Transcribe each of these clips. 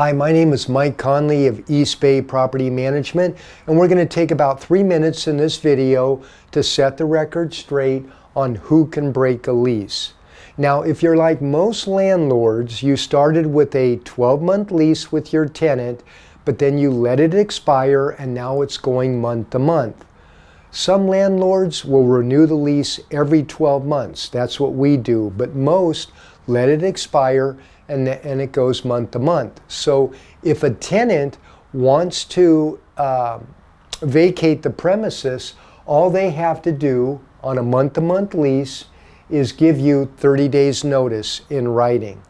Hi, my name is Mike Conley of East Bay Property Management, and we're going to take about 3 minutes in this video to set the record straight on who can break a lease. Now, if you're like most landlords, you started with a 12-month lease with your tenant, but then you let it expire and now it's going month to month. Some landlords will renew the lease every 12 months. That's what we do, but most let it expire and it goes month to month. So if a tenant wants to vacate the premises, all they have to do on a month-to-month lease is give you 30 days notice in writing.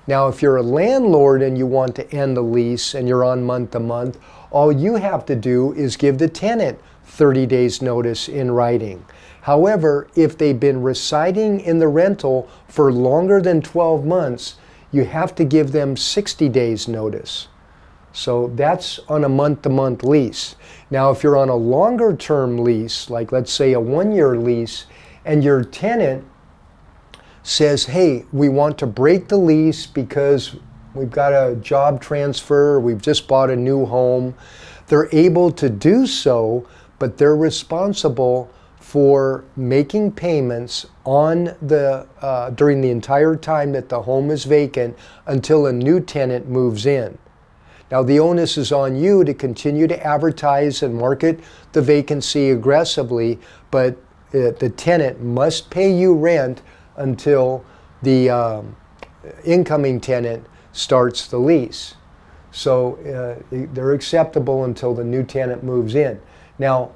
Now, if you're a landlord and you want to end the lease and you're on month to month, all you have to do is give the tenant 30 days notice in writing. However, if they've been residing in the rental for longer than 12 months, you have to give them 60 days notice. So that's on a month-to-month lease. Now, if you're on a longer term lease, like let's say a 1-year lease, and your tenant says, hey, we want to break the lease because we've got a job transfer, we've just bought a new home, they're able to do so, but they're responsible for making payments on the during the entire time that the home is vacant until a new tenant moves in. Now, the onus is on you to continue to advertise and market the vacancy aggressively, but the tenant must pay you rent until the incoming tenant starts the lease. So they're acceptable until the new tenant moves in. Now,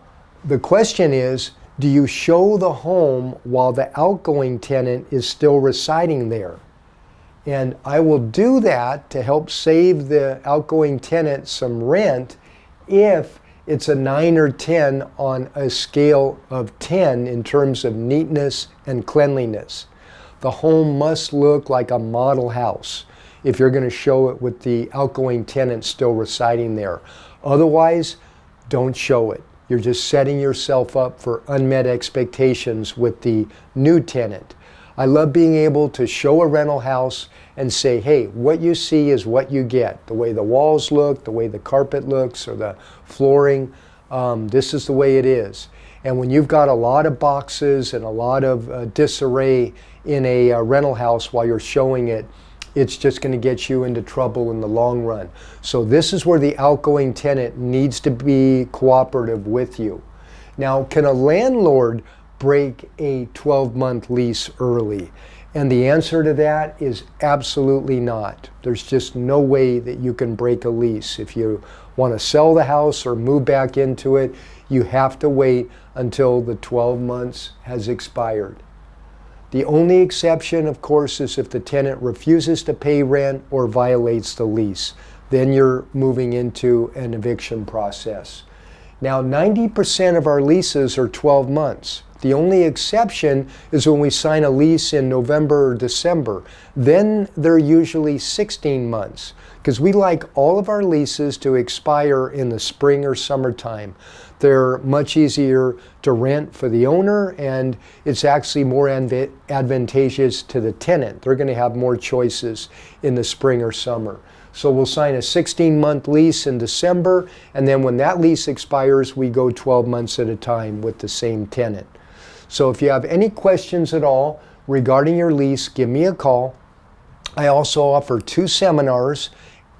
the question is, do you show the home while the outgoing tenant is still residing there? And I will do that to help save the outgoing tenant some rent if it's a 9 or 10 on a scale of 10 in terms of neatness and cleanliness. The home must look like a model house if you're going to show it with the outgoing tenant still residing there. Otherwise, don't show it. You're just setting yourself up for unmet expectations with the new tenant. I love being able to show a rental house and say, hey, what you see is what you get. The way the walls look, the way the carpet looks, or the flooring, this is the way it is. And when you've got a lot of boxes and a lot of disarray in a rental house while you're showing it, it's just going to get you into trouble in the long run. So this is where the outgoing tenant needs to be cooperative with you. Now, can a landlord break a 12-month lease early? And the answer to that is absolutely not. There's just no way that you can break a lease. If you want to sell the house or move back into it, you have to wait until the 12 months has expired. The only exception, of course, is if the tenant refuses to pay rent or violates the lease. Then you're moving into an eviction process. Now, 90% of our leases are 12 months. The only exception is when we sign a lease in November or December. Then they're usually 16 months because we like all of our leases to expire in the spring or summertime. They're much easier to rent for the owner, and it's actually more advantageous to the tenant. They're going to have more choices in the spring or summer. So we'll sign a 16-month lease in December, and then when that lease expires, we go 12 months at a time with the same tenant. So if you have any questions at all regarding your lease, give me a call. I also offer 2 seminars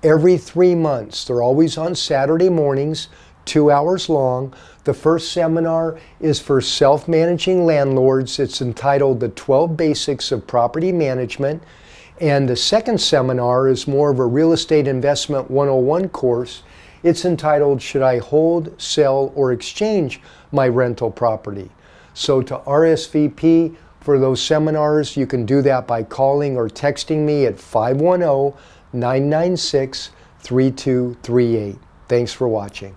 every 3 months. They're always on Saturday mornings, 2 hours long. The first seminar is for self-managing landlords. It's entitled The 12 Basics of Property Management. And the second seminar is more of a Real Estate Investment 101 course. It's entitled, Should I Hold, Sell, or Exchange My Rental Property? So to RSVP for those seminars, you can do that by calling or texting me at 510-996-3238. Thanks for watching.